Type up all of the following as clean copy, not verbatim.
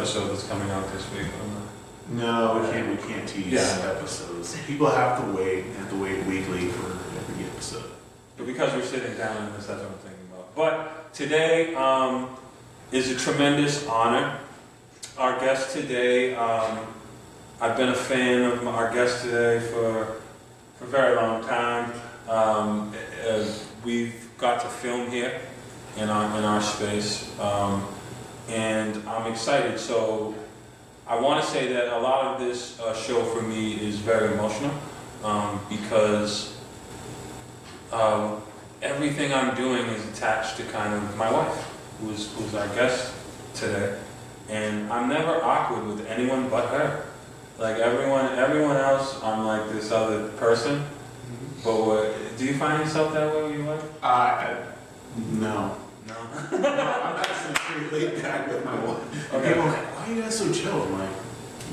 episode that's coming out this week. No, we can't tease episodes. People have to wait. They have to wait weekly for every episode. But because we're sitting down in this, that's what I'm thinking about. But today is a tremendous honor. Our guest today, I've been a fan of our guest today for a very long time. We've got to film here in our space, and I'm excited. So I want to say that a lot of this show for me is very emotional because everything I'm doing is attached to kind of my wife, who's our guest today, and I'm never awkward with anyone but her. Like everyone else, I'm like this other person. But do you find yourself that way with your wife? No. No. I'm actually pretty laid back with my wife. Okay. People are like, why are you guys so chill? I'm like,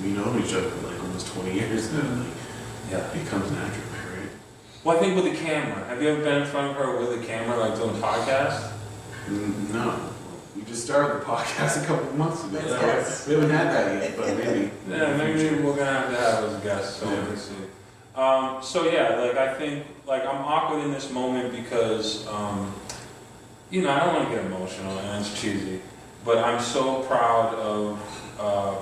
we know each other for like almost 20 years now. Like, Yeah. it comes naturally, right? Well, I think with the camera. Have you ever been in front of her with a camera, like doing a podcast? No. We just started the podcast a couple of months ago. Yes. We haven't had that yet, but maybe. Yeah, maybe we're gonna have to have as a guest, so we can see. So yeah, like I think, like I'm awkward in this moment because, I don't want to get emotional and it's cheesy, but I'm so proud of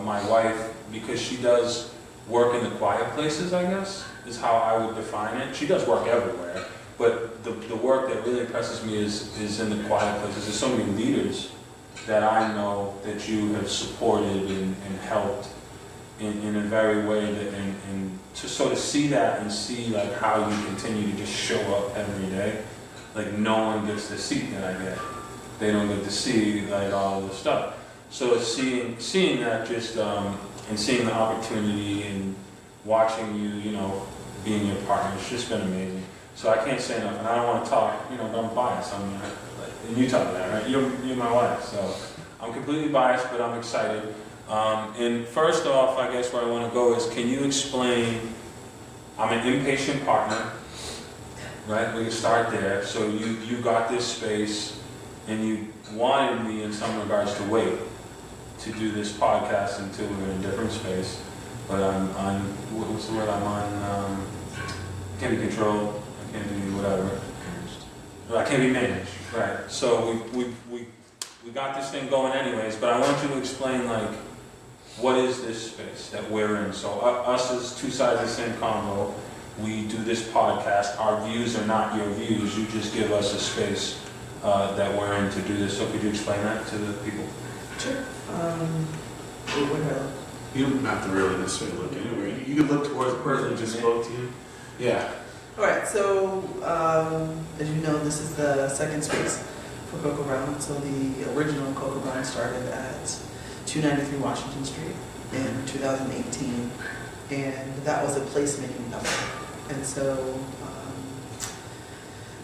my wife because she does work in the quiet places, I guess, is how I would define it. She does work everywhere, but the work that really impresses me is in the quiet places. There's so many leaders that I know that you have supported and helped in a very way that, and to sort of see that and see like how you continue to just show up every day. Like no one gets the seat that I get. They don't get to see like all of the stuff. So seeing that just and seeing the opportunity and watching you, being your partner, it's just been amazing. So I can't say enough, and I don't want to talk, I'm biased. And you tell me that, right? You're my wife, so I'm completely biased, but I'm excited. And first off, I guess where I want to go is, can you explain, I'm an impatient partner, right? We can start there. So you got this space, and you wanted me in some regards to wait to do this podcast until we're in a different space. But I'm what's the word? I'm on, can't be controlled, I can't be whatever. I can't be managed, right? So we got this thing going anyways, but I want you to explain like, what is this space that we're in? So us as two sides of the same convo, we do this podcast. Our views are not your views. You just give us a space that we're in to do this. So could you explain that to the people? Sure. You don't have to really necessarily look anywhere. You can look towards the person who just spoke to you. Yeah. All right, so as you know, this is the second space for Cocoa Brown. So the original Cocoa Brown started at 293 Washington Street in 2018, and that was a placemaking effort. And so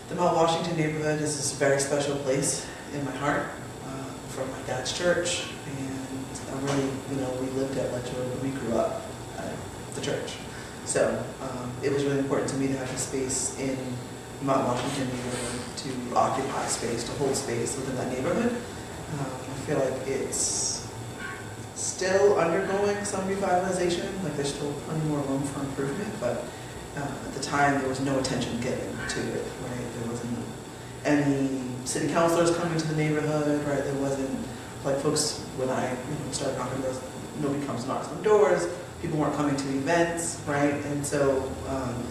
the Mount Washington neighborhood is this very special place in my heart from my dad's church, and I really, we lived at Letchworth, but we grew up at the church. So it was really important to me to have a space in Mount Washington neighborhood to occupy space, to hold space within that neighborhood. I feel like it's still undergoing some revitalization, like there's still plenty more room for improvement, but at the time there was no attention given to it, right? There wasn't any city councilors coming to the neighborhood, right? There wasn't, like folks, when I started knocking doors, nobody comes and knocks on doors, people weren't coming to events, right? And so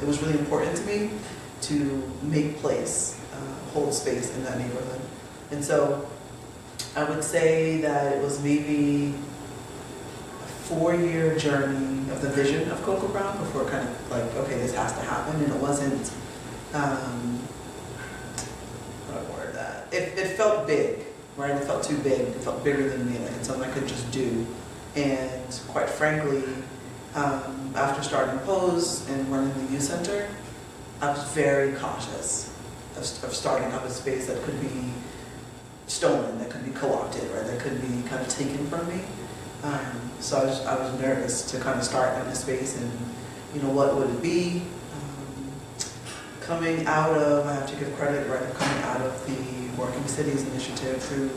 it was really important to me to make place, hold space in that neighborhood. And so I would say that it was maybe a 4-year journey of the vision of Cocoa Brown before kind of like, okay, this has to happen. And it wasn't, it felt big, right? It felt too big. It felt bigger than me, like it's something I could just do. And quite frankly, after starting Pose and running the youth center, I was very cautious of starting up a space that could be stolen, that could be co-opted, right? That could be kind of taken from me. So I was nervous to kind of start in a space, and what would it be? Coming out of, I have to give credit, right? Coming out of the Working Cities Initiative through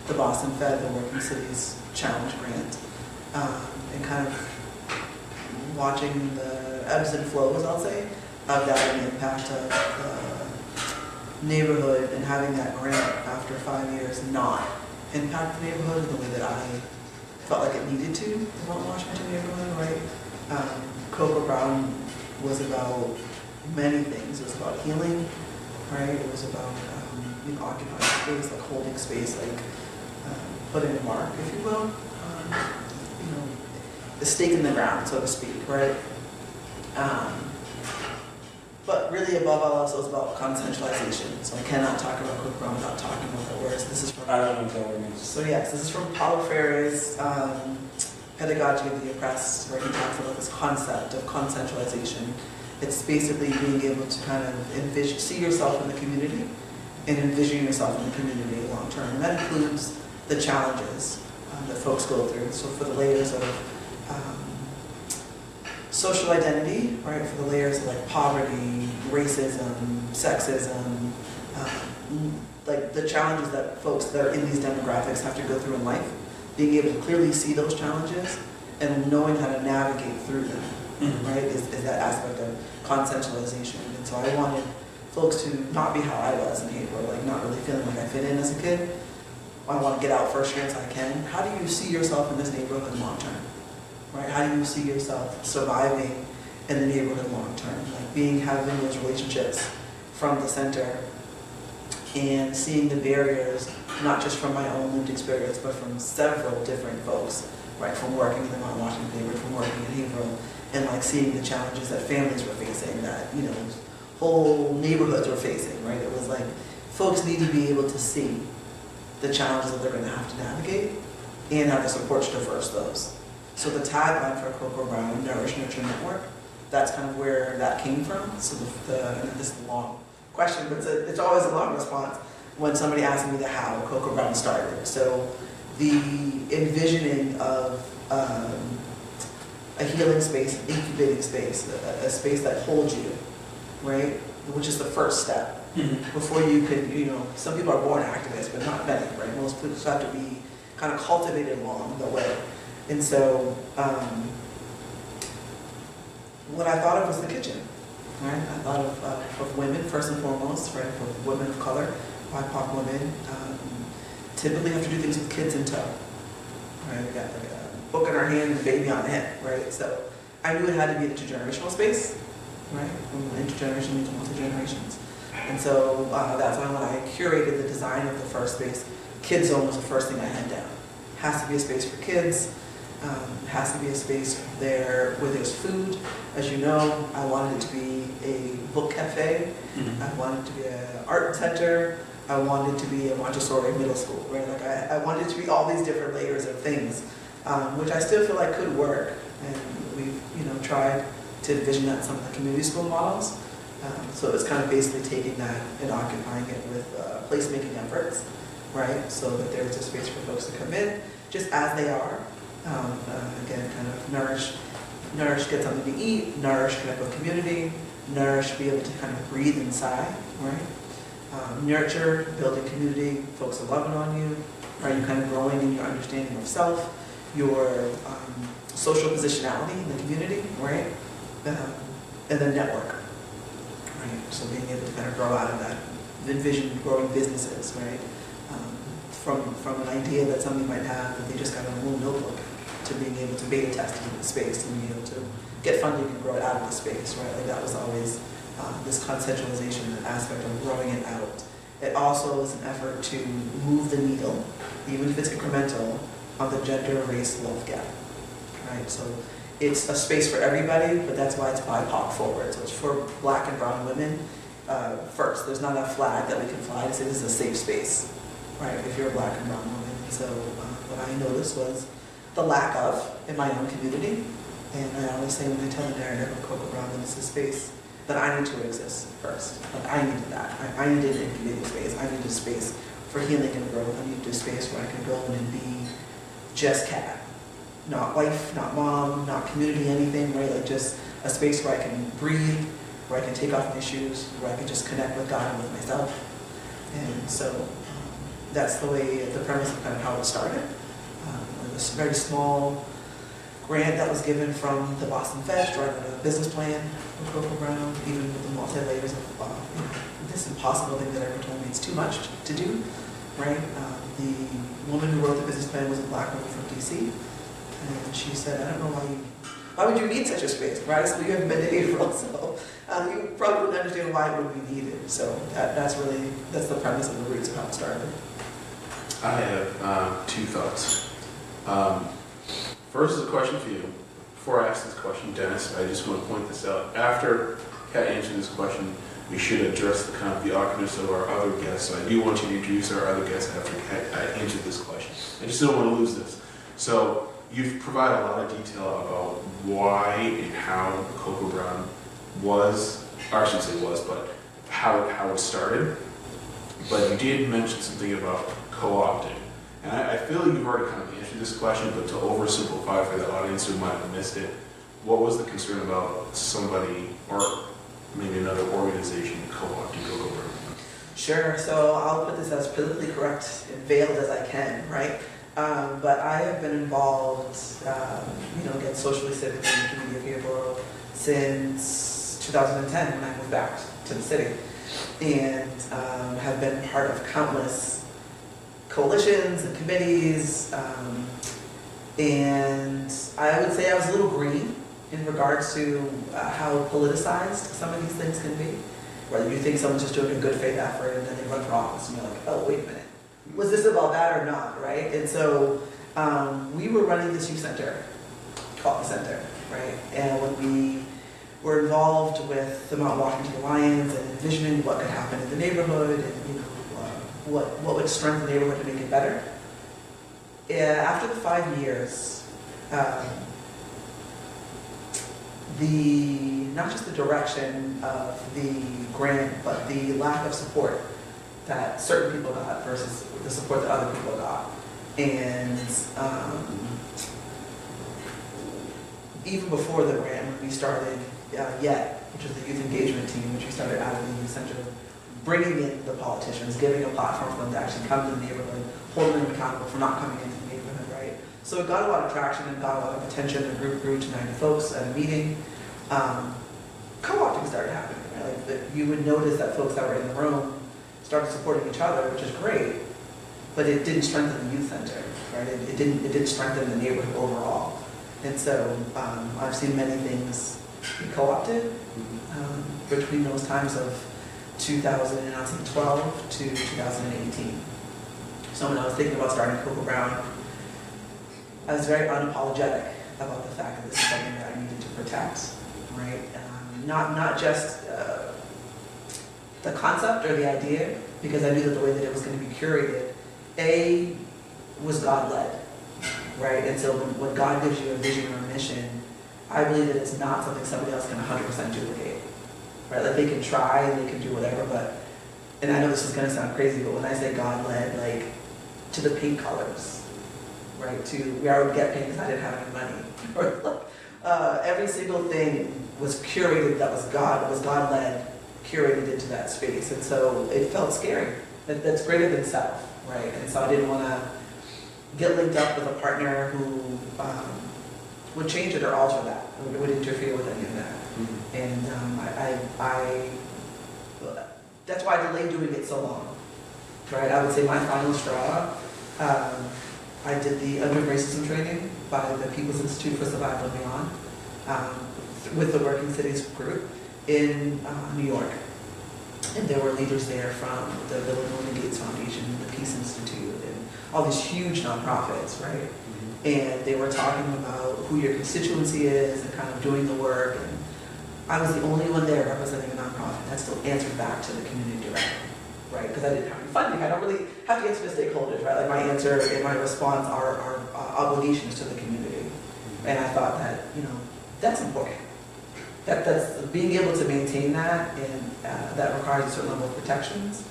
the Boston Fed, the Working Cities Challenge Grant. and kind of watching the ebbs and flows, I'll say, of that and the impact of the neighborhood, and having that grant after 5 years not impact the neighborhood in the way that I felt like it needed to in Mount Washington neighborhood, right? Cocoa Brown was about many things. It was about healing, right? It was about occupying space, like holding space, like putting a mark, if you will. The stake in the ground, so to speak, right? But really, above all else, it was about consensualization. So I cannot talk about Cocoa Brown without talking about that word. So this is from. I don't know what that means. So yes, this is from Paulo Freire's Pedagogy of the Oppressed, where he talks about this concept of consensualization. It's basically being able to kind of see yourself in the community and envision yourself in the community long term. And that includes the challenges that folks go through. So for the layers of social identity, right? For the layers of like poverty, racism, sexism, like the challenges that folks that are in these demographics have to go through in life, being able to clearly see those challenges and knowing how to navigate through them, right? Is that aspect of consensualization. And so I wanted folks to not be how I was in April, like not really feeling like I fit in as a kid. I want to get out first chance I can. How do you see yourself in this neighborhood long term? Right? How do you see yourself surviving in the neighborhood long term? Like having those relationships from the center and seeing the barriers, not just from my own lived experience, but from several different folks, right? From working in the Mount Washington neighborhood, from working in Haverhill, and like seeing the challenges that families were facing, that, whole neighborhoods were facing, right? It was like, folks need to be able to see the challenges that they're going to have to navigate and have the support to traverse those. So the tagline for Cocoa Brown, Nourish, Nurture, Network, that's kind of where that came from. So and this is a long question, but it's always a long response when somebody asks me the how Cocoa Brown started. So the envisioning of a healing space, an incubating space, a space that holds you, right? Which is the first step. Before you could, some people are born activists, but not many, right? Most people have to be kind of cultivated along the way. And so, what I thought of was the kitchen, right? I thought of women first and foremost, right? Of women of color, BIPOC women, typically have to do things with kids in tow, right? We got like a book in our hand and a baby on the head, right? So I knew it had to be an intergenerational space, right? Intergeneration means multi-generations. And so that's why when I curated the design of the first space, Kids Zone was the first thing I had down. Has to be a space for kids. Has to be a space there where there's food. As you know, I wanted it to be a book cafe. I wanted it to be an art center. I wanted it to be a Montessori middle school, right? Like I wanted it to be all these different layers of things, which I still feel like could work. And we've, tried to envision that in some of the community school models. So it's kind of basically taking that and occupying it with placemaking efforts, right? So that there's a space for folks to come in just as they are. Again, kind of nourish, get something to eat, nourish, connect with community, nourish, be able to kind of breathe inside, right? Nurture, building community, folks are loving on you, right? You're kind of growing in your understanding of self, your social positionality in the community, right? And then network, right? So being able to kind of grow out of that, envision growing businesses, right? From an idea that somebody might have that they just got a little notebook to being able to beta test it in the space and being able to get funding and grow it out of the space, right? Like that was always this conceptualization aspect of growing it out. It also is an effort to move the needle, even if it's incremental, on the gender, race, wealth gap, right? So it's a space for everybody, but that's why it's BIPOC forward. So it's for Black and brown women first. There's not a flag that we can fly to say this is a safe space, right? If you're a Black and brown woman. So what I noticed was the lack of in my own community. And I always say when I tell the narrative of Cocoa Brown that it's a space that I need to exist first. Like I needed that. I needed an incubating space. I needed a space for healing and growth. I needed a space where I could go in and be just Kat. Not wife, not mom, not community, anything, right? Like just a space where I can breathe, where I can take off my shoes, where I can just connect with God and with myself. And so that's the way, the premise of kind of how it started. This very small grant that was given from the Boston Fed, driving a business plan with Coco Brown, even with the multi-layers of this impossible thing that ever told me it's too much to do, right? The woman who wrote the business plan was a black woman from DC, and she said, I don't know why would you need such a space, right? So you haven't been to April, so you probably wouldn't understand why it would be needed. So that's the premise of the roots of how it started. I have two thoughts. First is a question for you. Before I ask this question, Dennis, I just want to point this out. After Kat answered this question, we should address the kind of the awkwardness of our other guests. So I do want you to introduce our other guests after Kat answered this question. I just don't want to lose this. So you've provided a lot of detail about why and how Coco Brown was, or I shouldn't say was, but how it started. But you did mention something about co-opting. And I feel you've already kind of answered this question, but to oversimplify for the audience who might have missed it, what was the concern about somebody or maybe another organization co-opting Coco Brown? Sure, so I'll put this as politically correct and veiled as I can, right? But I have been involved, again, socially, civically in the community of Hillsborough since 2010 when I moved back to the city, and have been part of countless coalitions and committees, and I would say I was a little green in regards to how politicized some of these things can be. Whether you think someone's just doing a good faith effort and then they run for office and you're like, oh, wait a minute, was this about that or not, right? And so we were running this youth center called the Center, right? And when we were involved with the Mount Washington Alliance and envisioning what could happen in the neighborhood and what would strengthen the neighborhood to make it better. After the 5 years, not just the direction of the grant, but the lack of support that certain people got versus the support that other people got. And even before the grant, when we started which was the youth engagement team, which we started out of the youth center, bringing in the politicians, giving a platform for them to actually come to the neighborhood, holding them accountable for not coming into the neighborhood, right? So it got a lot of traction and got a lot of attention. The group grew to 90 folks at a meeting. Co-opting started happening, right? Like you would notice that folks that were in the room started supporting each other, which is great, but it didn't strengthen the youth center, right? It didn't strengthen the neighborhood overall. And so I've seen many things be co-opted between those times of 2012 to 2018. So when I was thinking about starting Coco Brown, I was very unapologetic about the fact that this is something that I needed to protect, right? Not just the concept or the idea, because I knew that the way that it was going to be curated, was God-led, right? And so when God gives you a vision or a mission, I believe that it's not something somebody else can 100% duplicate, right? Like they can try and they can do whatever, but, and I know this is going to sound crazy, but when I say God-led, like to the paint colors, right? To where I would get paint because I didn't have any money, or every single thing was curated that was God-led, curated into that space, and so it felt scary. That's greater than self, right? And so I didn't want to get linked up with a partner who would change it or alter that, would interfere with any of that. Mm-hmm. And that's why I delayed doing it so long, right? I would say my final straw, I did the Underground Racism training by the People's Institute for Survival and Beyond with the Working Cities group in New York. And there were leaders there from the Bill and Melinda Gates Foundation, the Peace Institute, and all these huge nonprofits, right? Mm-hmm. And they were talking about who your constituency is and kind of doing the work. And I was the only one there representing a nonprofit that still answered back to the community directly, right? Because I didn't have any funding. I don't really have to answer to stakeholders, right? Like my answer and my response are obligations to the community. And I thought that, that's important. That's being able to maintain that, and that requires a certain level of protections.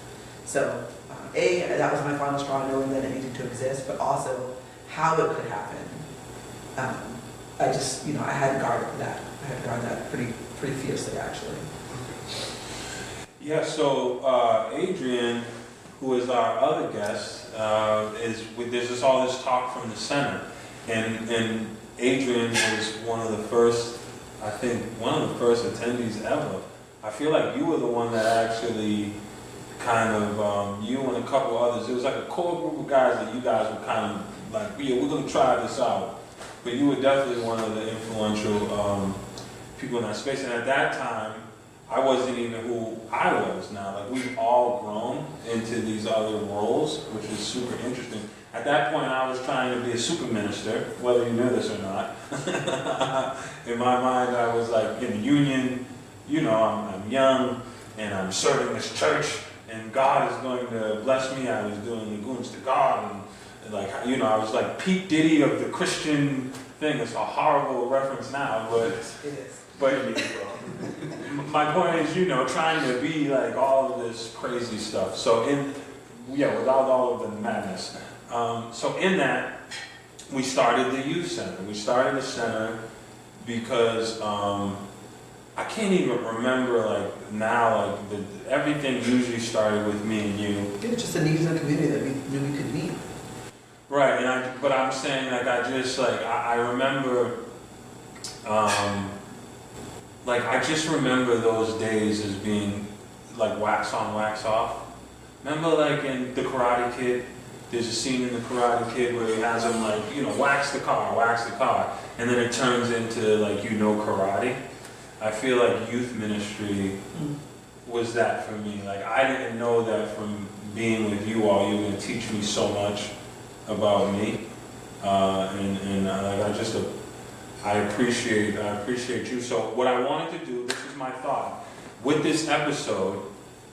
So, that was my final straw, knowing that it needed to exist, but also how it could happen. I just, I had guarded that. I had guarded that pretty fiercely, actually. Yeah. So Adrian, who is our other guest, there's just all this talk from the center, and Adrian was one of the first attendees ever. I feel like you were the one that actually kind of, you and a couple others, it was like a core group of guys that you guys were kind of like, yeah, we're going to try this out. But you were definitely one of the influential people in that space. And at that time, I wasn't even who I was now. Like, we've all grown into these other roles, which is super interesting. At that point, I was trying to be a super minister, whether you knew this or not. In my mind, I was like in the union, you know, I'm young, and I'm serving this church, and God is going to bless me. I was doing the goons to God, and like, you know, I was like Pete Diddy of the Christian thing. It's a horrible reference now, but It is. but my point is, you know, trying to be like all of this crazy stuff. So without all of the madness. So in that, we started the youth center. We started the center because I can't even remember like now, like everything usually started with me and you. It was just a need in the community that we knew we could meet. Right, but I'm saying like I remember. Like, I just remember those days as being, like, wax on, wax off. Remember, like, in The Karate Kid, there's a scene in The Karate Kid where he has him, like, you know, wax the car, and then it turns into, like, you know, karate. I feel like youth ministry was that for me. Like, I didn't know that from being with you all, you were going to teach me so much about me. I appreciate you. So what I wanted to do, this is my thought, with this episode,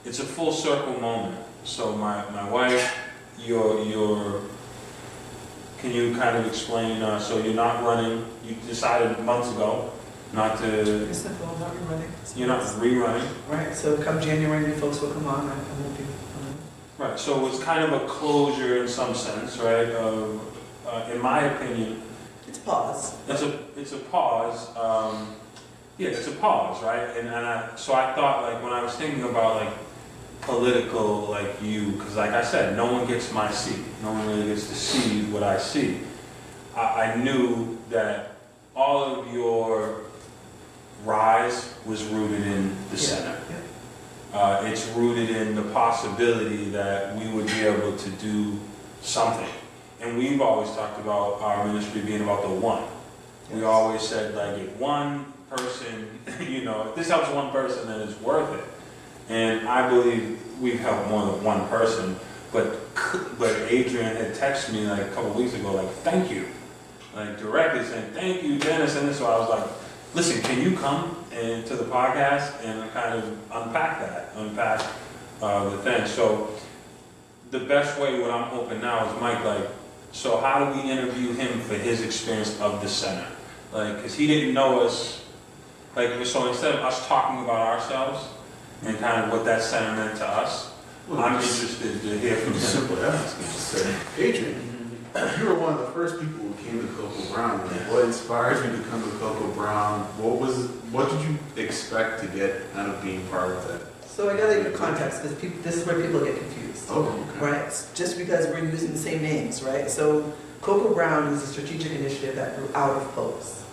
it's a full circle moment. So my wife, can you kind of explain, so you're not running, you decided months ago not to, It's simple, I'm not rerunning. you're not rerunning. Right, so come January, new folks will come on, I won't be. Right, so it's kind of a closure in some sense, right? In my opinion, It's pause. it's a pause. It's a pause, right? So I thought, like, when I was thinking about like political, like you, because like I said, no one gets my seat. No one really gets to see what I see. I knew that all of your rise was rooted in the center. Yeah. It's rooted in the possibility that we would be able to do something. And we've always talked about our ministry being about the one. We always said, like, if one person, you know, if this helps one person, then it's worth it. And I believe we've helped more than one person. But Adrian had texted me like a couple weeks ago, like, thank you. Like, directly saying, thank you, Dennis. And so I was like, listen, can you come to the podcast and kind of unpack the thing. So the best way, what I'm hoping now is, Mike, like, so how do we interview him for his experience of the center? Like, because he didn't know us, like, so instead of us talking about ourselves and kind of what that center meant to us, I'm interested to hear from him. Simple ask. Just say, Adrian, you were one of the first people who came to Cocoa Brown. Like, what inspired you to come to Cocoa Brown? What did you expect to get out of being part of that? So I gotta give context, because this is where people get confused. Oh, okay. Right? Just because we're using the same names, right? So Cocoa Brown is a strategic initiative that grew out of POSE,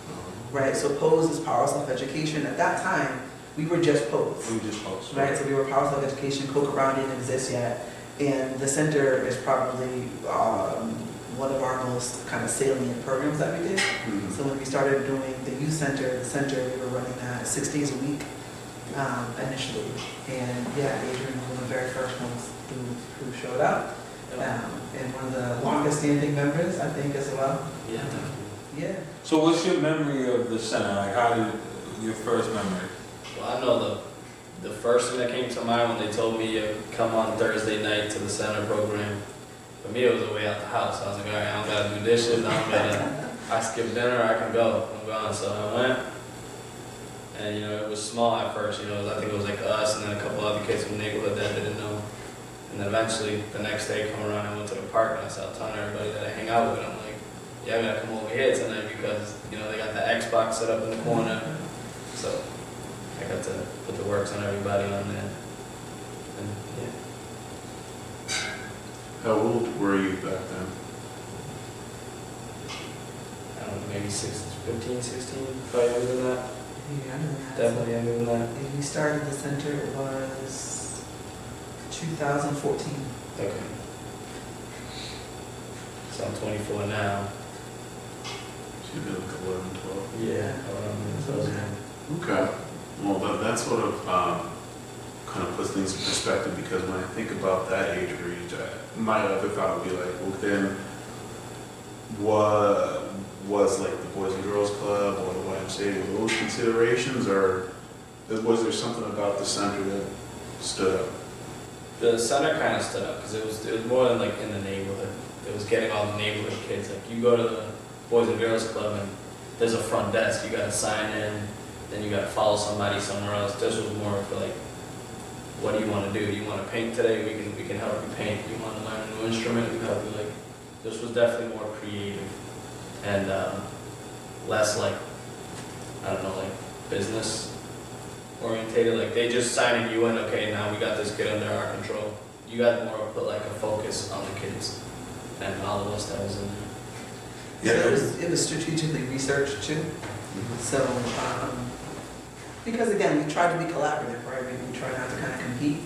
right? So POSE is Power Self-Education. At that time, we were just POSE. We just post. Right, so we were Power Self-Education, Cocoa Brown didn't exist yet, and the center is probably one of our most kind of salient programs that we did. Mm-hmm. So when we started doing the youth center, we were running that 6 days a week initially, and yeah, Adrian was one of the very first ones who showed up, and one of the longest standing members, I think, as well. Yeah, definitely. Yeah. So what's your memory of the center? Like, how did your first memory? Well, I know the first thing that came to mind when they told me come on Thursday night to the center program. For me, it was a way out the house. I was like, all right, I don't gotta do dishes. I skip dinner. I can go. I'm gone. So I went, and it was small at first. I think it was like us and then a couple other kids from the neighborhood that didn't know. And then eventually, the next day, come around, I went to the park and I started telling everybody that I hang out with. I'm like, yeah, I gotta come over here tonight because they got the Xbox set up in the corner. So I got to put the works on everybody on there. And yeah. How old were you back then? I don't know, maybe 6 15, 16, probably younger than that. Yeah, I know that. Definitely younger than that. And we started the center, it was 2014. Okay. So I'm 24 now. Should be like 11, 12. Yeah. Okay. Well, that sort of kind of puts things in perspective, because when I think about that age range, my other thought would be like, well, then what was like the Boys and Girls Club or the YMCA, were those considerations, or was there something about the center that stood up? The center kind of stood up because it was more than like in the neighborhood. It was getting all the neighborhood kids. Like you go to the Boys and Girls Club and there's a front desk. You got to sign in, then you got to follow somebody somewhere else. This was more for like, what do you want to do? You want to paint today? We can help you paint. You want to learn a new instrument? We can help you. Like this was definitely more creative and less like, I don't know, like business orientated. Like they just signing you in. Okay, now we got this kid under our control. You got more put like a focus on the kids and all of us that was in there. So it was strategically researched too. So, because again, we try to be collaborative, right? We try not to kind of compete.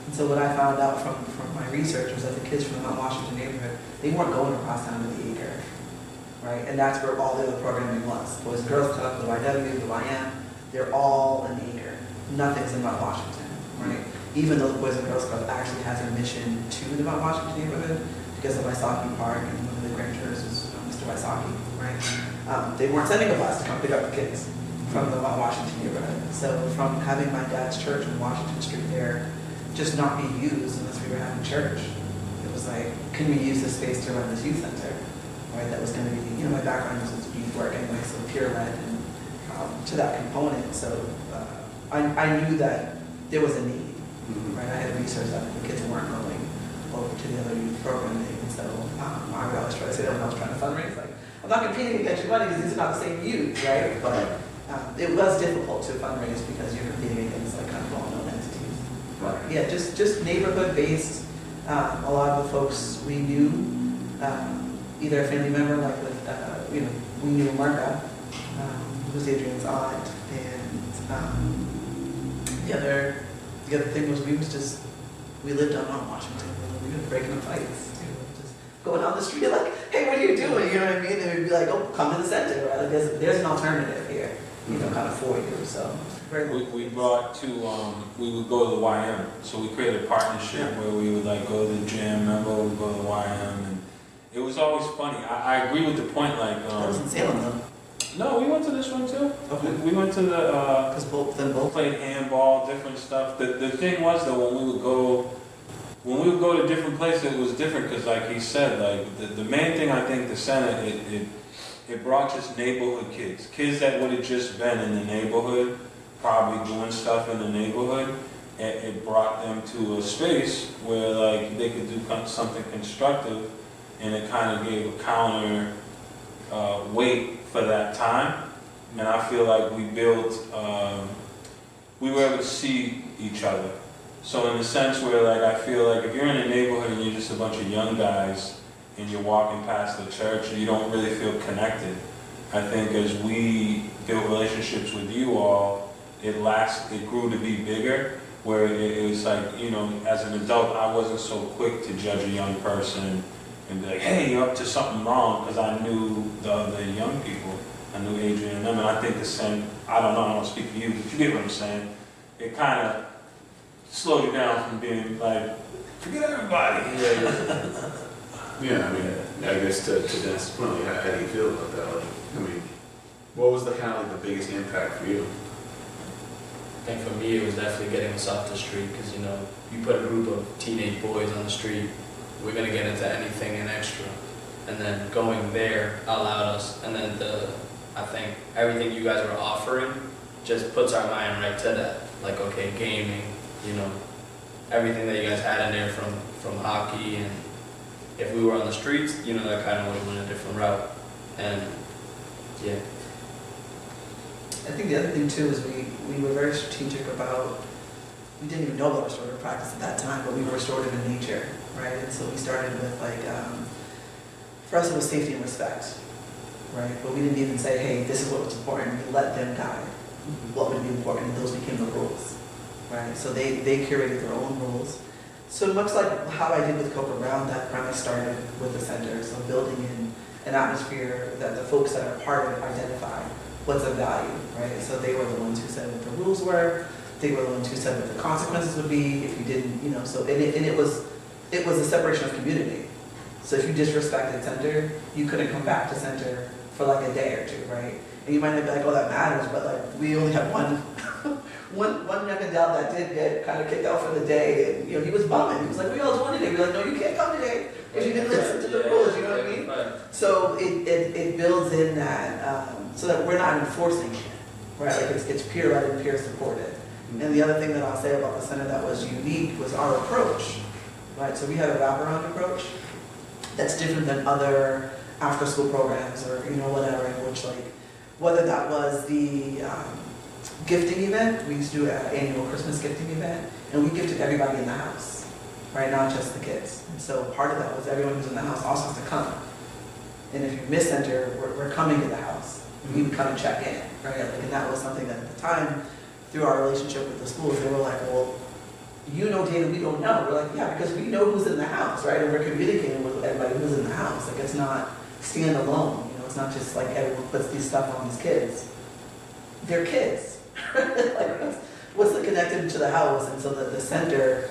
And so what I found out from my research was that the kids from the Mount Washington neighborhood, they weren't going across town to the acre, right? And that's where all the other programming was. Boys and Girls Club, the YW, the YM, they're all in the acre. Nothing's in Mount Washington, right? Even though the Boys and Girls Club actually has a mission to the Mount Washington neighborhood, because of Wysocki Park and one of the grantors is Mr. Wysocki, right? They weren't sending a bus to come pick up the kids from the Mount Washington neighborhood. So from having my dad's church on Washington Street there just not be used unless we were having church, it was like, can we use this space to run this youth center, right? That was going to be, my background was youth work anyway, so peer-led and to that component. So I knew that there was a need, right? I had researched that the kids weren't going over to the other youth programming, and so I would always try to say that when I was trying to fundraise, like, I'm not competing against your money because these are not the same youth, right? But it was difficult to fundraise because you're competing against like kind of well-known entities. But yeah, just neighborhood-based. A lot of the folks we knew, either a family member, like with, we knew Marka, who was Adrian's aunt, and the other thing was we lived on Mount Washington. We were breaking up fights. Just going down the street like, hey, what are you doing? You know what I mean? And we'd be like, oh, come to the center. Right? Like there's an alternative here, kind of for you. So we brought to we would go to the YM. So we created a partnership where we would like go to the gym, remember, we would go to the YM, and it was always funny. I agree with the point, like that was in Salem though. No, we went to this one too. Okay. We went to the Because both played handball, different stuff. The thing was though, when we would go to different places, it was different because, like he said, like the main thing I think the center it brought just neighborhood kids that would have just been in the neighborhood, probably doing stuff in the neighborhood. It brought them to a space where like they could do something constructive, and it kind of gave a counter weight for that time. And I feel like we were able to see each other. So in the sense where like I feel like if you're in a neighborhood and you're just a bunch of young guys and you're walking past the church, you don't really feel connected. I think as we built relationships with you all, it grew to be bigger, where it was like, as an adult, I wasn't so quick to judge a young person and be like, hey, you're up to something wrong, because I knew the young people. I knew Adrian and them, and I think the same, I don't speak for you, but you get what I'm saying. It kind of slowed you down from being like, forget everybody. Yeah, I mean, I guess to Dennis' point, like, how do you feel about that? Like, I mean, what was the kind of like the biggest impact for you? I think for me it was definitely getting us off the street because you put a group of teenage boys on the street, we're going to get into anything and extra. And then going there allowed us, and then I think everything you guys were offering just puts our mind right to that. Like, okay, gaming, everything that you guys had in there from hockey, and if we were on the streets, that kind of would have went a different route. And yeah. I think the other thing too is we were very strategic about, we didn't even know about restorative practice at that time, but we were restorative in nature, right? And so we started with like, for us it was safety and respect. right? But we didn't even say, hey, this is what was important. We let them guide what would be important, and those became the rules, right? So they curated their own rules. So much like how I did with Copa Brown, that premise started with the center. So building in an atmosphere that the folks that are part of it identify what's of value, right? So they were the ones who said what the rules were. They were the ones who said what the consequences would be if you didn't, so, and it was a separation of community. So if you disrespected center, you couldn't come back to center for like a day or two, right? And you might not be like, oh, that matters, but like, we only had one young adult that did get kind of kicked out for the day, and he was bumming. He was like, what y'all doing today? We're like, no, you can't come today if you didn't listen to the rules, you know what I mean? So it builds in that, so that we're not enforcing it, right? Like it's peer-led and peer-supported. And the other thing that I'll say about the center that was unique was our approach, right? So we had a wraparound approach that's different than other after-school programs or, whatever, in which like, whether that was the gifting event, we used to do an annual Christmas gifting event, and we gifted everybody in the house, right? Not just the kids. And so part of that was everyone who's in the house also has to come. And if you miss center, we're coming to the house. We would come and check in, right? Like, and that was something that at the time, through our relationship with the schools, they were like, well, data we don't know. We're like, yeah, because we know who's in the house, right? And we're communicating with everybody who's in the house. Like, it's not standalone, it's not just like everyone puts these stuff on these kids. They're kids. Like, what's the connected to the house? And so the center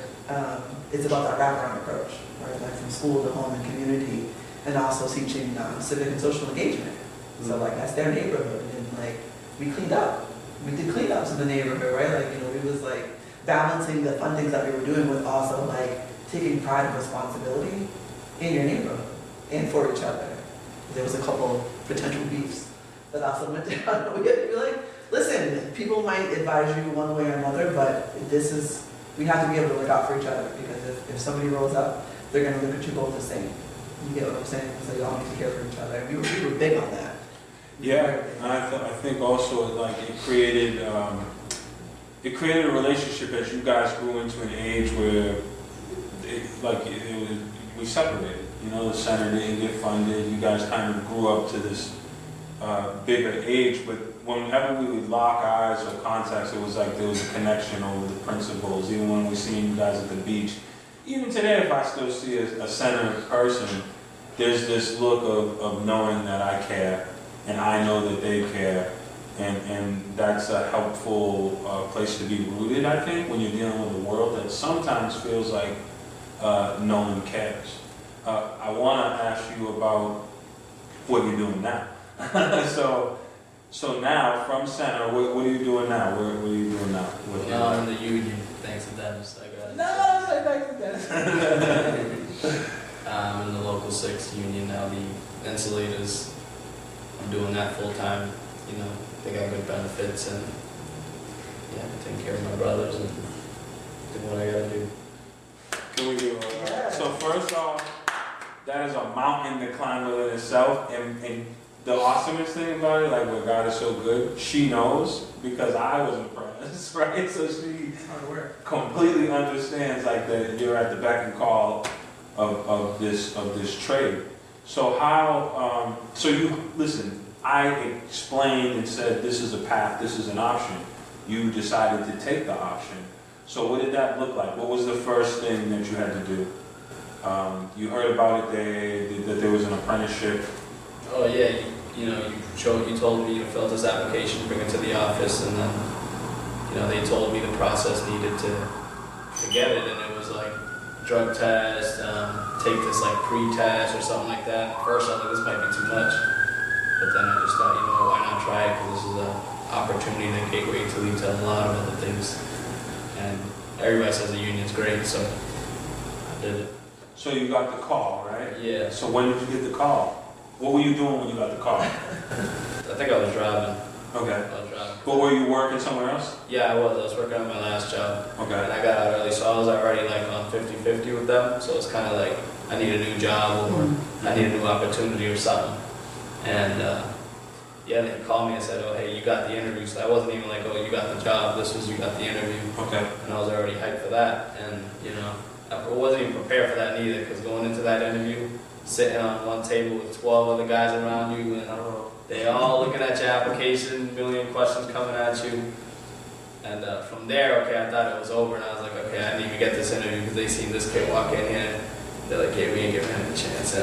is about that wraparound approach, right? Like from school to home and community, and also teaching civic and social engagement. So like that's their neighborhood, and like we cleaned up. We did cleanups in the neighborhood, right? Like, it was like balancing the fun things that we were doing with also like taking pride and responsibility in your neighborhood and for each other. There was a couple of potential beefs that also went down. We had to be like, listen, people might advise you one way or another, but we have to be able to look out for each other, because if somebody rolls up, they're going to look at you both the same. You get what I'm saying? So you all need to care for each other. And we were big on that. Yeah, and I think also like it created a relationship as you guys grew into an age where we separated. The center didn't get funded. You guys kind of grew up to this bigger age, but whenever we would lock eyes or contacts, it was like there was a connection over the principles. Even when we seen you guys at the beach, even today, if I still see a center person, there's this look of knowing that I care. And I know that they care, and that's a helpful place to be rooted, I think, when you're dealing with a world that sometimes feels like no one cares. I want to ask you about what you're doing now. So now, from center, what are you doing now? What are you doing now? I'm in the union, thanks to Dennis. Thanks to Dennis. I'm in the local 6 union now, the insulators. I'm doing that full time, they got good benefits, and taking care of my brothers and doing what I gotta do. Can we do So first off, that is a mountain to climb within itself, and the awesomest thing about it, like where God is so good, she knows, because I was impressed, right? So she completely understands like that you're at the beck and call of this trade. So how, so you, listen, I explained and said this is a path, this is an option. You decided to take the option. So what did that look like? What was the first thing that you had to do? You heard about it, that there was an apprenticeship. Oh yeah, you told me to fill out this application, bring it to the office, and then, they told me the process needed to get it, and it was like, drug test, take this like pre-test or something like that. At first I was like, this might be too much. But then I just thought, why not try it? Because this is an opportunity, the gateway to lead to a lot of other things. And everybody says the union's great, so I did it. So you got the call, right? Yeah. So when did you get the call? What were you doing when you got the call? I think I was driving. Okay. I was driving. But were you working somewhere else? Yeah, I was working on my last job. Okay. And I got out early, so I was already like on 50-50 with them. So it's kind of like, I need a new job, or I need a new opportunity or something. And they called me and said, oh, hey, you got the interview. So I wasn't even like, oh, you got the job. This was, you got the interview. Okay. And I was already hyped for that. And, I wasn't even prepared for that neither, because going into that interview, sitting on one table with 12 other guys around you, and They all looking at your application, million questions coming at you. And from there, okay, I thought it was over, and I was like, okay, I need to get this interview because they seen this kid walk in here. They're like, yeah, we ain't giving him a chance.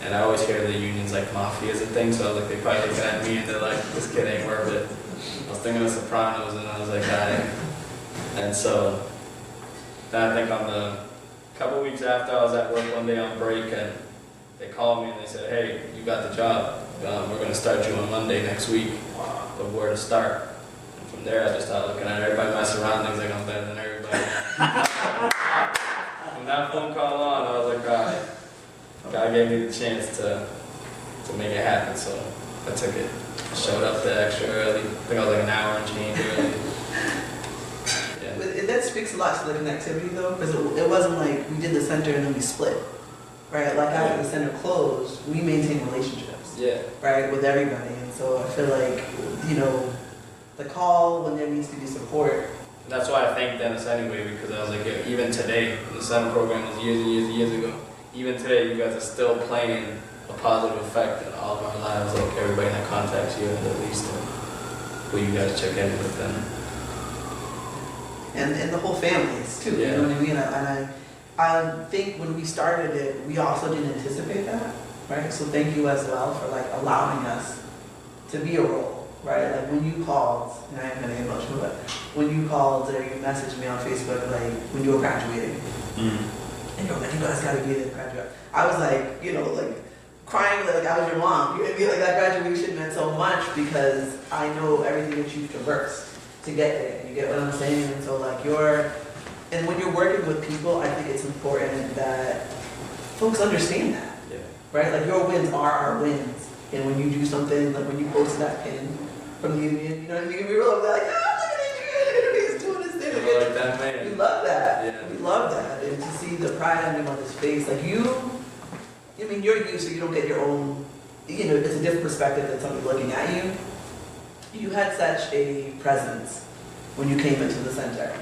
And I always hear the unions like mafia is a thing, so I was like, they probably looking at me and they're like, this kid ain't worth it. I was thinking of Sopranos, and I was like, And so then I think on the couple weeks after, I was at work one day on break, and they called me and they said, hey, you got the job. We're going to start you on Monday next week. But where to start? And from there, I just started looking at everybody messing around, things like I'm better than everybody. When that phone call on, I was like, all right. God gave me the chance to make it happen, so I took it. Showed up there extra early. I think I was like an hour and change early. Yeah. But that speaks a lot to the connectivity though, because it wasn't like we did the center and then we split, right? Like after the center closed, we maintained relationships, Yeah. right, with everybody. And so I feel like, you know, the call when there needs to be support. And that's why I thank Dennis anyway, because I was like, yeah, even today, the center program was years and years and years ago. Even today, you guys are still playing a positive effect in all of our lives. Like everybody that contacts you, and at least who you guys check in with them. And the whole families too, Yeah. you know what I mean? And I think when we started it, we also didn't anticipate that, right? So thank you as well for like allowing us to be a role, right? Like when you called, and I am getting emotional, but when you called or you messaged me on Facebook, like when you were graduating, and you're like, you guys gotta be there to graduate. I was like, you know, like crying like I was your mom. You know what I mean? Like that graduation meant so much because I know everything that you've traversed to get there. You get what I'm saying? And so like and when you're working with people, I think it's important that folks understand that, Yeah. right? Like your wins are our wins. And when you do something, like when you post that pin from the union, you know what I mean? We were like, ah, look at Adrian, he's doing this thing. You know, like that We man. love that. Yeah. We love that. And to see the pride on your mother's face, like I mean, you're you, so you don't get your own, you know, it's a different perspective than somebody looking at you. You had such a presence when you came into the center.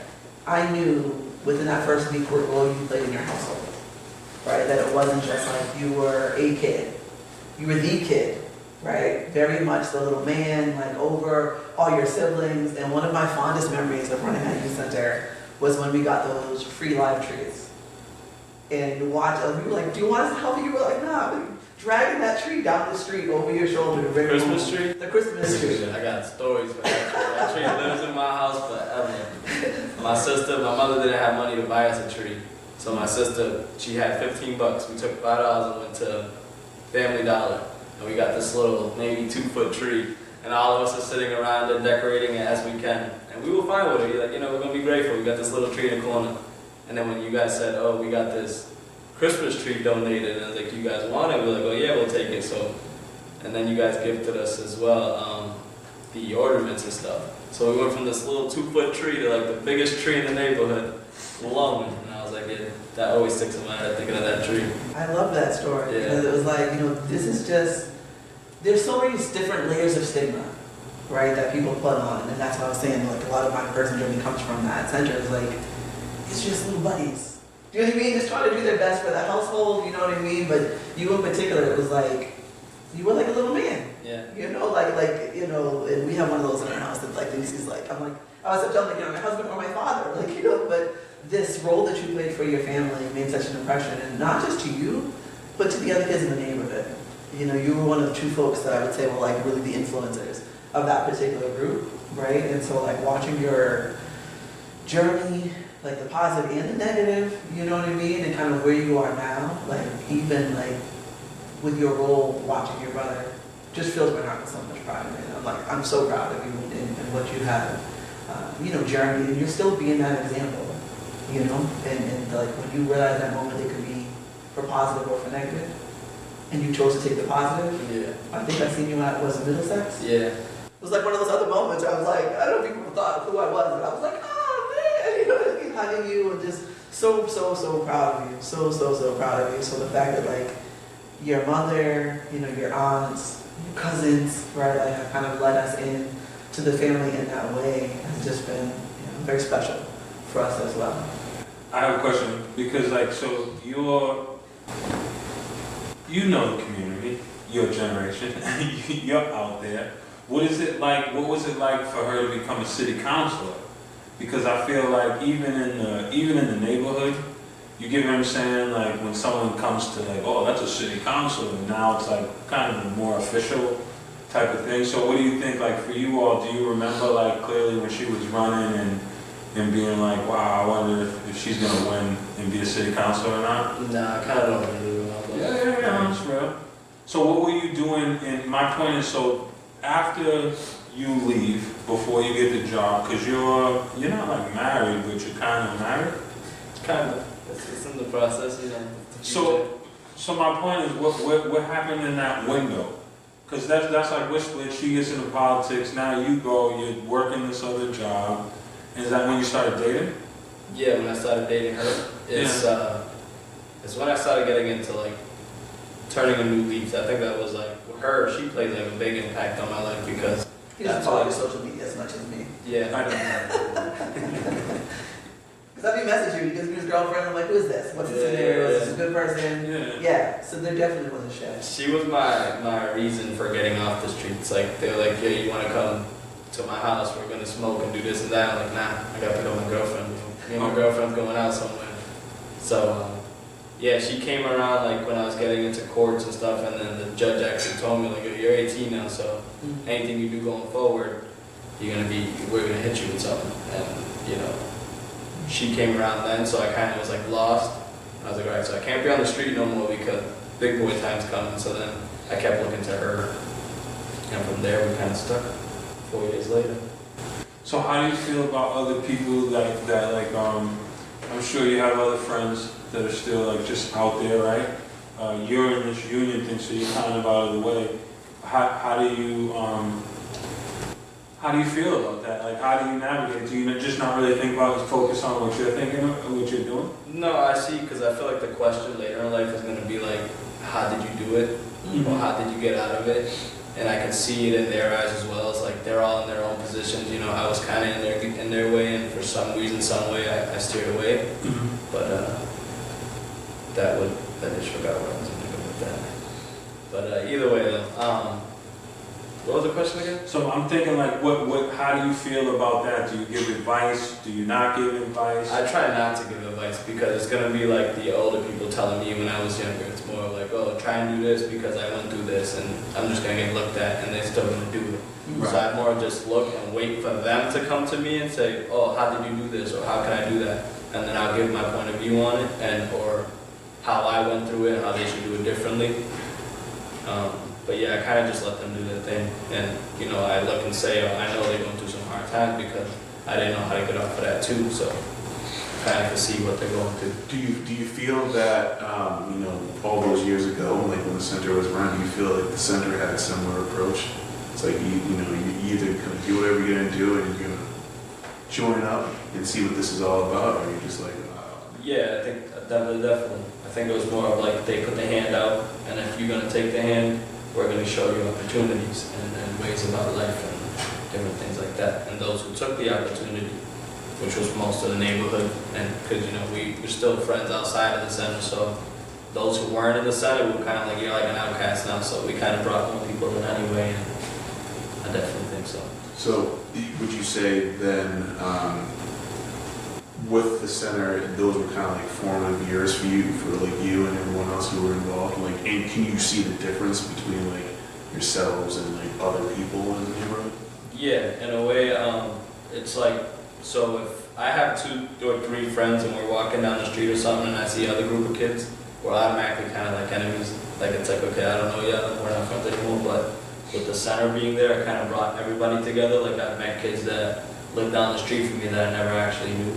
I knew within that first week what role you played in your household, right? That it wasn't just like you were a kid. You were the kid, right? Very much the little man, like over all your siblings. And one of my fondest memories of running that youth center was when we got those free live trees. And you watch, we were like, do you want us to help you? You were like, nah, we dragging that tree down the street over your shoulder to bring Christmas home. tree? The Christmas tree. I got stories for that tree. That tree lives in my house forever. My mother didn't have money to buy us a tree. So my sister, she had $15. We took $5 and went to Family Dollar. And we got this little, maybe 2-foot tree. And all of us are sitting around and decorating it as we can. And we were fine with it. We're like, you know, we're going to be grateful. We got this little tree in the corner. And then when you guys said, oh, we got this Christmas tree donated, and I was like, you guys want it? We're like, oh yeah, we'll take it. So, and then you guys gifted us as well the ornaments and stuff. So we went from this little 2-foot tree to like the biggest tree in the neighborhood, glowing. And I was like, yeah, that always sticks in my head thinking of that tree. I love that story Yeah. because it was like, you know, this is just, there's so many different layers of stigma, right, that people put on. And that's what I was saying, like a lot of my personal journey comes from that center. It's like, it's just little buddies. Do you know what I mean? Just trying to do their best for the household, you know what I mean? But you in particular, it was like, you were like a little man. Yeah. You know, like, you know, and we have one of those in our house that like, Denise is like, I'm like, I was telling like, you know, my husband or my father, like, you know, but this role that you played for your family made such an impression, and not just to you, but to the other kids in the neighborhood. You know, you were one of the two folks that I would say were like really the influencers of that particular group, right? And so like watching your journey, like the positive and the negative, you know what I mean? And kind of where you are now, like even like with your role watching your brother, just fills my heart with so much pride. And I'm like, I'm so proud of you and what you have, you know, journeyed, and you're still being that example, you know? And like when you realize that moment it could be for positive or for negative, and you chose to take the positive. Yeah. I think I seen you at, was it Middlesex? Yeah. It was like one of those other moments where I was like, I don't know if people thought who I was, but I was like, oh man, you know what I mean? Hugging you and just so proud of you. So proud of you. So the fact that like your mother, you know, your aunts, your cousins, right, like have kind of led us in to the family in that way has just been, you know, very special for us as well. I have a question because, like, so you know the community, your generation, you're out there. What is it like? What was it like for her to become a city councilor? Because I feel like even in the neighborhood, you get what I'm saying? Like when someone comes to like, oh, that's a city councilor, and now it's like kind of a more official type of thing. So what do you think? Like for you all, do you remember like clearly when she was running and being like, wow, I wonder if she's gonna win and be a city councilor or not? Nah, I kind of don't really remember. Yeah, that's real. So what were you doing? And my point is, so after you leave, before you get the job, because you're not like married, but you're kind of married. Kind of. It's in the process, you know. So my point is, what happened in that window? Because that's like we're split. She gets into politics. Now you go. You're working this other job. And is that when you started dating? Yeah, when I started dating her, it's when I started getting into like turning a new leaf. I think that was like with her. She played like a big impact on my life because He doesn't follow your social media as much as me. yeah. I don't know. Because I'd be messaging you, because his girlfriend, I'm like, who is this? What's his Yeah, scenario? yeah, Is this a good person? Yeah. Yeah, so there definitely was a shift. She was my reason for getting off the streets. Like they were like, yeah, you want to come to my house? We're gonna smoke and do this and that. I'm like, nah, I got to go with my girlfriend. Me and my girlfriend's going out somewhere. So yeah, she came around like when I was getting into courts and stuff, and then the judge actually told me like, you're 18 now, so anything you do going forward, we're gonna hit you with something. And you know, she came around then, so I kind of was like lost. I was like, all right, so I can't be on the street no more because big boy time's coming. So then I kept looking to her, and from there we kind of stuck. 4 years later. So how do you feel about other people like that? Like I'm sure you have other friends that are still like just out there, right? You're in this union thing, so you're kind of out of the way. How do you feel about that? Like, how do you navigate? Do you just not really think about it, focus on what you're thinking of, what you're doing? No, I see, because I feel like the question later in life is going to be like, how did you do it? Or how did you get out of it? And I can see it in their eyes as well. It's like they're all in their own positions. You know, I was kind of in their way, and for some reason, some way, I steered away. But I just forgot what I was going to do with that. But either way, though, what was the question again? So I'm thinking like, how do you feel about that? Do you give advice? Do you not give advice? I try not to give advice because it's going to be like the older people telling me when I was younger. It's more like, oh, try and do this because I went through this, and I'm just going to get looked at, and they're still going to do it. Right. So I more just look and wait for them to come to me and say, oh, how did you do this, or how can I do that? And then I'll give my point of view on it, or how I went through it, and how they should do it differently. But yeah, I kind of just let them do their thing. And, you know, I look and say, oh, I know they're going through some hard times because I didn't know how to get off of that too. So kind of to see what they're going through. Do you feel that, you know, all those years ago, like when the center was run, do you feel like the center had a similar approach? It's like, you either kind of do whatever you're going to do and you're going to join up and see what this is all about, or you're just like, Yeah, I think definitely. I think it was more of like they put the hand out, and if you're going to take the hand, we're going to show you opportunities and ways about life and different things like that. And those who took the opportunity, which was most of the neighborhood, and because, you know, we're still friends outside of the center, so those who weren't in the center were kind of like, you're like an outcast now, so we kind of brought more people in anyway, and I definitely think so. So would you say then, with the center, those were kind of like formative years for you and everyone else who were involved? Like, and can you see the difference between like yourselves and like other people in the neighborhood? Yeah, in a way, it's like, so if I have 2 or 3 friends and we're walking down the street or something and I see other group of kids, we're automatically kind of like enemies. Like, it's like, okay, I don't know yet, we're not friends anymore, but with the center being there, it kind of brought everybody together. Like, I've met kids that lived down the street from me that I never actually knew.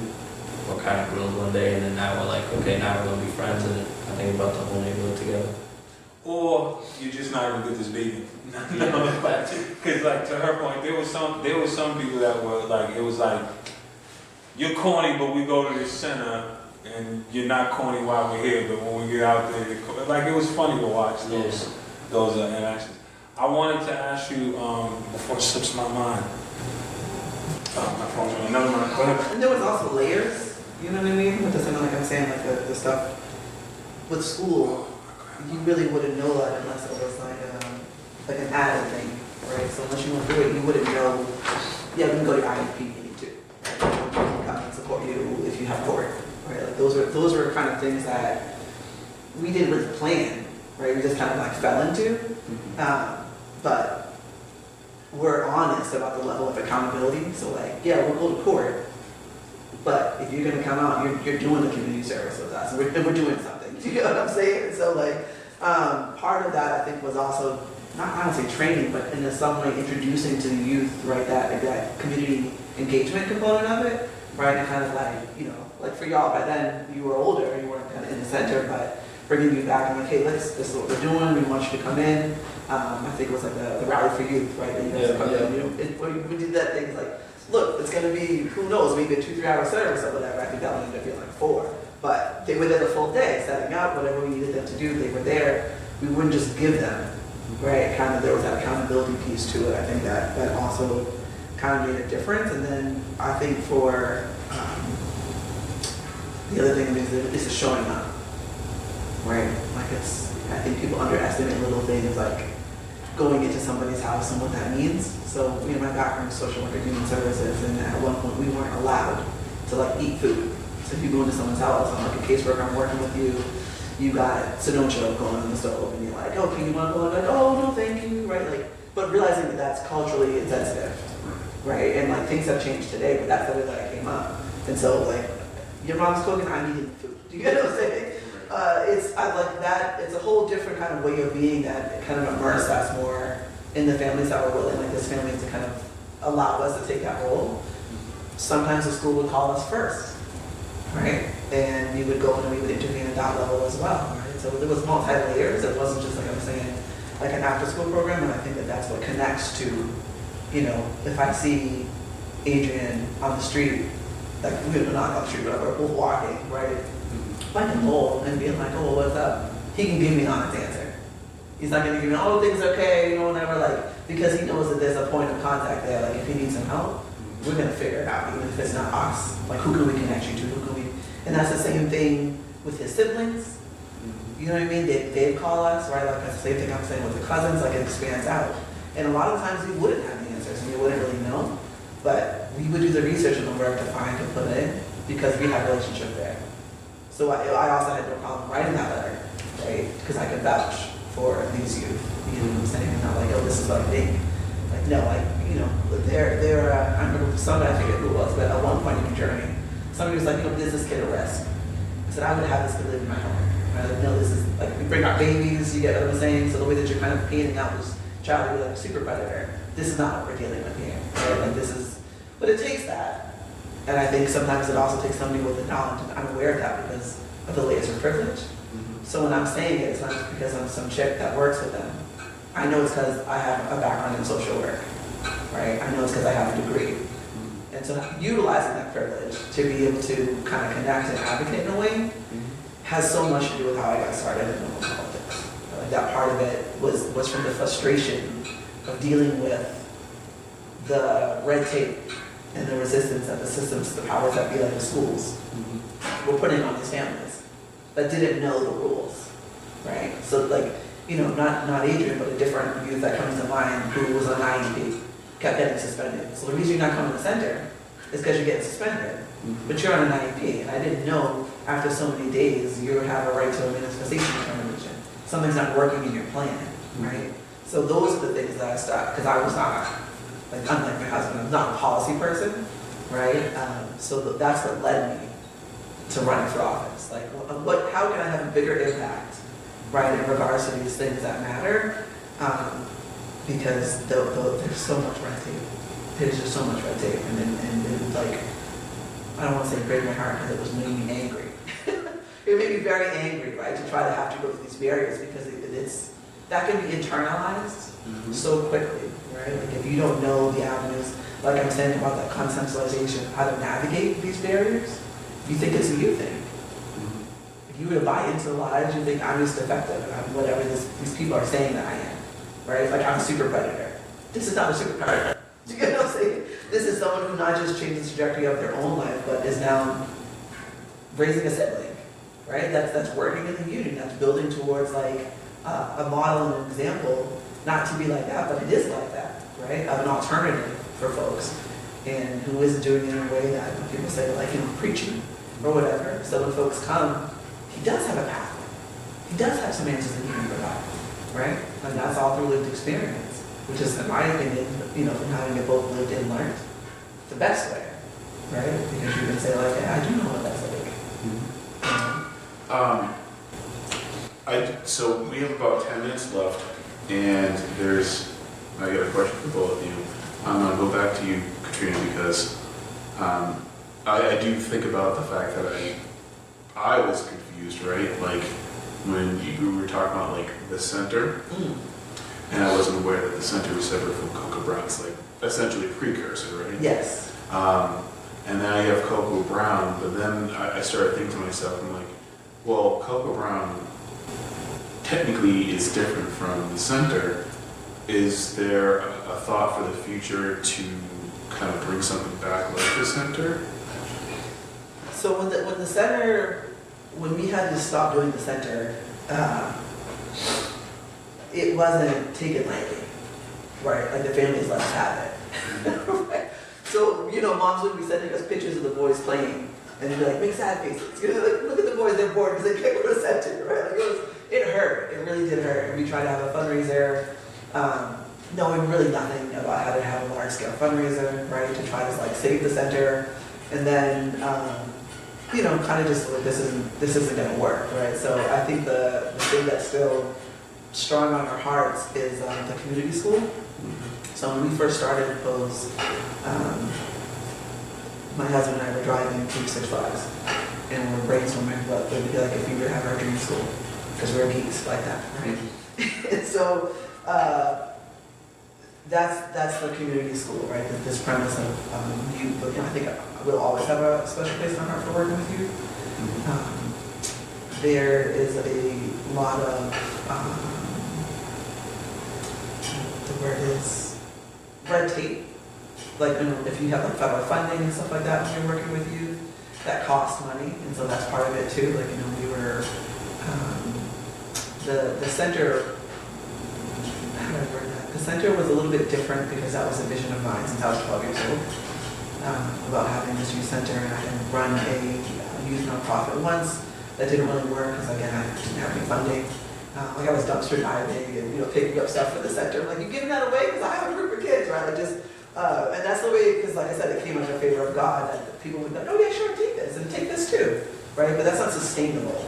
Or kind of grilled one day, and then now we're like, okay, now we're gonna be friends, and I think about the whole neighborhood together. Or you're just not gonna get this baby. Because like to her point, there was some people that were like, it was like, you're corny, but we go to this center, and you're not corny while we're here, but when we get out there, you're like, it was funny to watch those interactions. I wanted to ask you before it slips my mind. Oh, my phone's on. Never mind. Go ahead. And there was also layers, you know what I mean? With the center, like I'm saying, like the stuff with school. you really wouldn't know that unless it was like an added thing, right? So unless you went through it, you wouldn't know. Yeah, we can go to IEP meeting too. Right? We can come and support you if you have court, right? Like those were kind of things that we didn't really plan, right? We just kind of like fell into, but we're honest about the level of accountability. So like, yeah, we'll go to court, but if you're gonna come out, you're doing the community service with us, and we're doing something. You know what I'm saying? So like, part of that I think was also, not I don't say training, but in some way introducing to the youth, right, that community engagement component of it, right, and kind of like, you know, like for y'all, by then you were older, you weren't kind of in the center, but bringing you back and like, hey, this is what we're doing, we want you to come in. I think it was like the rally for youth, right, that you guys come in, we did that thing, it's like, look, it's gonna be, who knows, maybe a 2-3 hour service or whatever. I think that one ended up being like 4. But they were there the full day, setting up, whatever we needed them to do, they were there. We wouldn't just give them, right? Kind of, there was that accountability piece to it. I think that also kind of made a difference. And then I think for, the other thing is the showing up, right? Like I think people underestimate little things like going into somebody's house and what that means. So, you know, my background is social work and human services, and at one point we weren't allowed to like eat food. So if you go into someone's house, I'm like a caseworker, I'm working with you, you got Sonocho going on the stove, and you're like, oh, can you want to go? I'm like, oh, no, thank you, right? Like, but realizing that that's culturally insensitive, right? And like things have changed today, but that's the way that I came up. And so like, your mom's cooking, I'm eating food. Do you get what I'm saying? I like that. It's a whole different kind of way of being that kind of immersed us more in the families that were willing, like this family, to kind of allow us to take that role. Sometimes the school would call us first, right? And we would go and we would intervene at that level as well, right? So there was multi-layers. It wasn't just like I'm saying, like an after-school program. And I think that that's what connects to, you know, if I see Adrian on the street, like we're not on the street, but we're both walking, right? Like a mole and being like, oh, what's up? He can give me an honest answer. He's not going to give me, oh, things okay, you know, whatever, like, because he knows that there's a point of contact there. Like, if he needs some help, we're going to figure it out, even if it's not us. Like, who can we connect you to? Who can we? And that's the same thing with his siblings. You know what I mean? They'd call us, right? Like, that's the same thing I'm saying with the cousins, like, it expands out. And a lot of times we wouldn't have the answers and we wouldn't really know. But we would do the research and the work to find and put in because we had a relationship there. So I also had no problem writing that letter, right? Because I could vouch for these youth, you know what I'm saying? And not like, oh, this is what I think. Like, no, like, you know, I remember somebody, I forget who it was, but at one point in the journey, somebody was like, you know, is this kid a risk? I said, I would have this kid live in my home. Right? Like, no, this is, like, we bring our babies, you get what I'm saying? So the way that you're kind of painting out this child to be like a super predator, this is not what we're dealing with here, right? Like, this is, but it takes that. And I think sometimes it also takes somebody with the knowledge, and I'm aware of that because of the layers of privilege. So when I'm saying it, it's not just because I'm some chick that works with them. I know it's because I have a background in social work, right? I know it's because I have a degree. And so utilizing that privilege to be able to kind of connect and advocate in a way has so much to do with how I got started in local politics. Like that part of it was from the frustration of dealing with the red tape and the resistance that the systems, the powers that be, like the schools, were putting on these families that didn't know the rules, right? So like, you know, not Adrian, but a different youth that comes to mind who was on IEP, kept getting suspended. So the reason you're not coming to the center is because you're getting suspended, but you're on an IEP, and I didn't know after so many days you have a right to a manifestation determination. Something's not working in your plan, right? So those are the things that I stopped, because I was not, like, unlike my husband, I'm not a policy person, right? So that's what led me to running for office. Like, how can I have a bigger impact, right, in regards to these things that matter? Because there's so much red tape. There's just so much red tape, and it was like, I don't want to say break my heart because it was making me angry. It made me very angry, right, to try to have to go through these barriers because it's that can be internalized so quickly. Right? Like if you don't know the avenues, like I'm saying about that consensualization, how to navigate these barriers, you think it's a you thing. If you were to buy into the lies, you think I'm just effective and I'm whatever these people are saying that I am. Right? It's like I'm a super predator. This is not a super predator. Do you get what I'm saying? This is someone who not just changed the trajectory of their own life, but is now raising a sibling. right? That's working in the union, that's building towards like a model and an example, not to be like that, but it is like that, right? Of an alternative for folks, and who isn't doing it in a way that people say, like, preaching or whatever. So when folks come, he does have a pathway. He does have some answers that he can provide, right? And that's all through lived experience, which is, in my opinion, from having it both lived and learned, the best way, right? Because you can say, like, hey, I do know what that's like. So we have about 10 minutes left, and I got a question for both of you. I'm going to go back to you, Katrina, because I do think about the fact that I was confused, right? Like when you were talking about like the center, and I wasn't aware that the center was separate from Cocoa Brown. It's like essentially a precursor, right? Yes. And then I have Cocoa Brown, but then I started thinking to myself, I'm like, well, Cocoa Brown technically is different from the center. Is there a thought for the future to kind of bring something back like the center? So when we had to stop doing the center, it wasn't taken lightly, right? Like the families let us have it. Right? So, moms would be sending us pictures of the boys playing, and they'd be like, make sad faces. Like, look at the boys, they're bored because they can't go to center, right? Like it hurt. It really did hurt. And we tried to have a fundraiser, knowing really nothing about how to have a large-scale fundraiser, right? To try to like save the center, and then kind of just like this isn't going to work, right? So I think the thing that's still strong on our hearts is the community school. So when we first started Pose, my husband and I were driving through Six Flags, and we're brainstorming what it would be like if we would have our dream school, because we're geeks like that, right? And so that's the community school, right? This premise of youth. I think we'll always have a special place in our heart for working with youth. There is a lot of the word is red tape. Like if you have like federal funding and stuff like that when you're working with youth, that costs money, and so that's part of it too. Like we were the center. How do I word that? The center was a little bit different because that was a vision of mine since I was 12 years old, about having this youth center, and I had run a youth nonprofit once. That didn't really work because again I didn't have any funding. Like I was dumpster diving and picking up stuff for the center. I'm like, you giving that away because I have a group of kids, right? Like just and that's the way, because like I said, it came under favor of God that people would go, oh yeah, sure, take this and take this too, right? But that's not sustainable,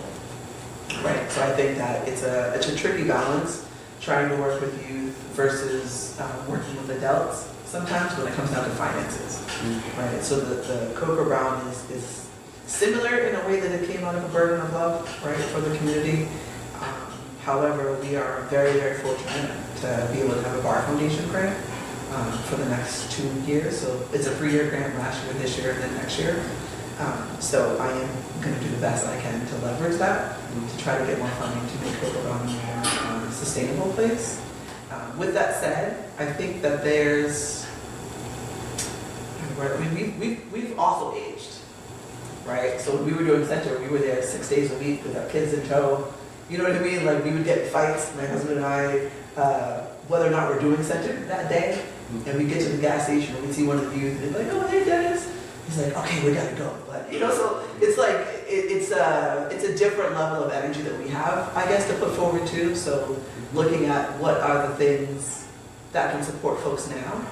right? So I think that it's a tricky balance trying to work with youth versus working with adults sometimes when it comes down to finances, right? So the Cocoa Brown is similar in a way that it came out of a burden of love, right, for the community. However, we are very, very fortunate to be able to have a Bar Foundation grant for the next 2 years. So it's a 3-year grant last year, this year, and then next year. So I am going to do the best I can to leverage that, to try to get more funding to make Cocoa Brown a more sustainable place. With that said, I think that we've also aged, right? So when we were doing center, we were there 6 days a week with our kids in tow. You know what I mean? Like we would get fights, my husband and I, whether or not we're doing center that day. And we get to the gas station and we see one of the youth and they're like, oh, hey, Dennis. He's like, okay, we gotta go. But, so it's like, it's a different level of energy that we have, I guess, to put forward too. So looking at what are the things that can support folks now,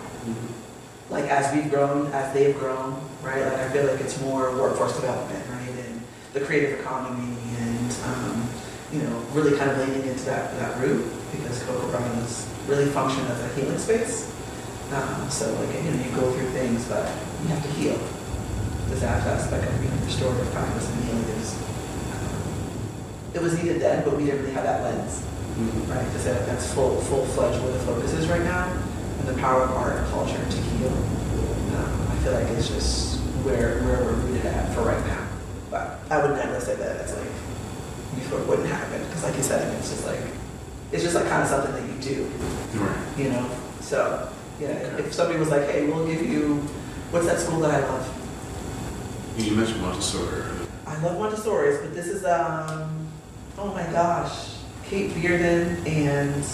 like as we've grown, as they've grown, right? Like I feel like it's more workforce development, right? And the creative economy and, really kind of leaning into that route, because Cocoa Brown is really function as a healing space. So like, you go through things, but you have to heal. This aspect of restorative practice and healing is, it was needed then, but we didn't really have that lens, right? To say that that's full-fledged where the focus is right now, and the power of art and culture to heal. I feel like it's just where we're rooted at for right now. But I would never say that it's like, before it wouldn't happen, because like you said, it's just like kind of something that you do, Right. So, if somebody was like, hey, we'll give you, what's that school that I love? You mentioned Montessori. I love Montessori's, but this is, oh my gosh, Kate Bearden and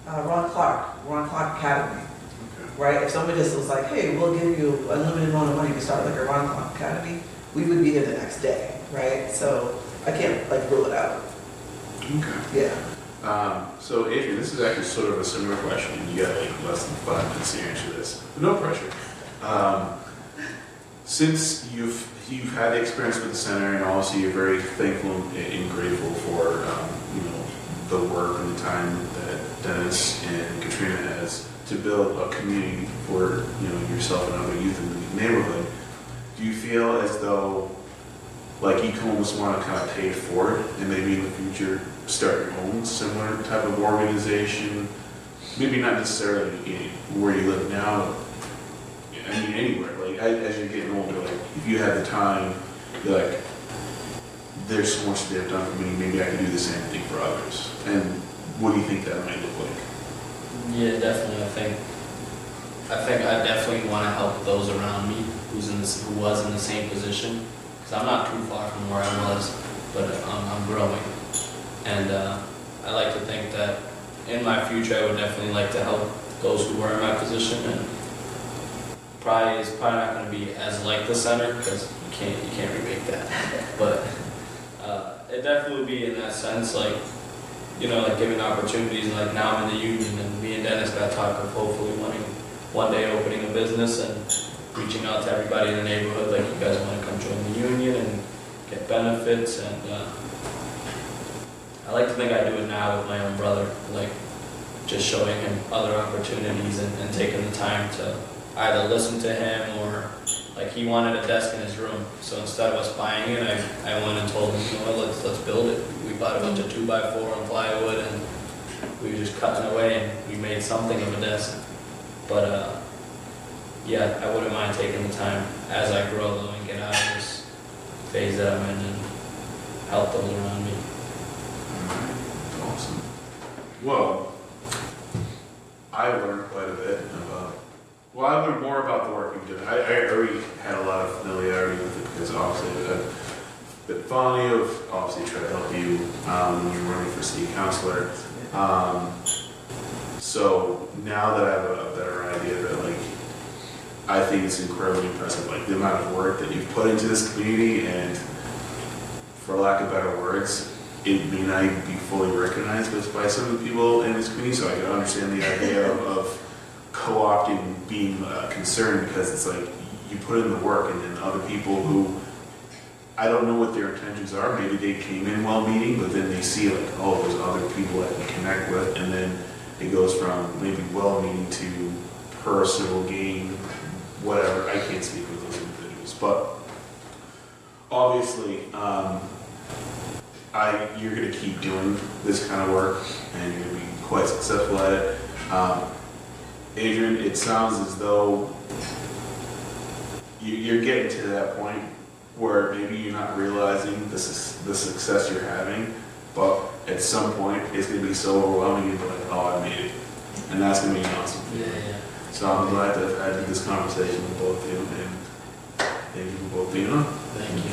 Ron Clark Academy, Okay. right? If somebody just was like, hey, we'll give you a limited amount of money to start like a Ron Clark Academy, we would be here the next day, right? So I can't like rule it out. Okay. Yeah. So Adrian, this is actually sort of a similar question. You got like less than 5 minutes to answer this. But no pressure. Since you've had the experience with the center, and obviously you're very thankful and grateful for the work and the time that Dennis and Katrina has to build a community for yourself and other youth in the neighborhood, do you feel as though like you can almost want to kind of pay it forward and maybe in the future start your own similar type of organization? Maybe not necessarily where you live now. I mean, anywhere. Like as you're getting older, like if you have the time, you're like, there's so much they've done for me. Maybe I can do the same thing for others. And what do you think that might look like? Yeah, definitely. I think I definitely want to help those around me who was in the same position, because I'm not too far from where I was, but I'm growing. And I like to think that in my future I would definitely like to help those who were in my position, and it's probably not going to be as like the center, because you can't remake that. But it definitely would be in that sense, like like giving opportunities. Like now I'm in the union, and me and Dennis got talk of hopefully one day opening a business and reaching out to everybody in the neighborhood, like you guys want to come join the union and get benefits. And I like to think I do it now with my own brother, like just showing him other opportunities and taking the time to either listen to him, or like he wanted a desk in his room. So instead of us buying it, I went and told him, let's build it. We bought a bunch of 2x4 and plywood, and we were just cutting away, and we made something of a desk. But yeah, I wouldn't mind taking the time as I grow though and get out of this phase that I'm in and help those around me. Alright, awesome. Well, I learned quite a bit about. Well, I learned more about the work you've done. I already had a lot of familiarity with it because obviously I've been fond of obviously trying to help you when you're running for city councilor. So now that I have a better idea that like, I think it's incredibly impressive, like the amount of work that you've put into this community, and for lack of better words, it may not even be fully recognized by some of the people in this community. So I can understand the idea of co-opting being concerned, because it's like you put in the work, and then other people who I don't know what their intentions are. Maybe they came in well-meaning, but then they see like, oh, there's other people that we connect with, and then it goes from maybe well-meaning to personal gain, whatever. I can't speak with those individuals, but obviously, you're going to keep doing this kind of work, and you're going to be quite successful at it. Adrian, it sounds as though you're getting to that point where maybe you're not realizing the success you're having, but at some point it's going to be so overwhelming you'll be like, oh, I made it. And that's going to be awesome. Yeah. So I'm glad to have had this conversation with both of you, and thank you for both being on. Thank you.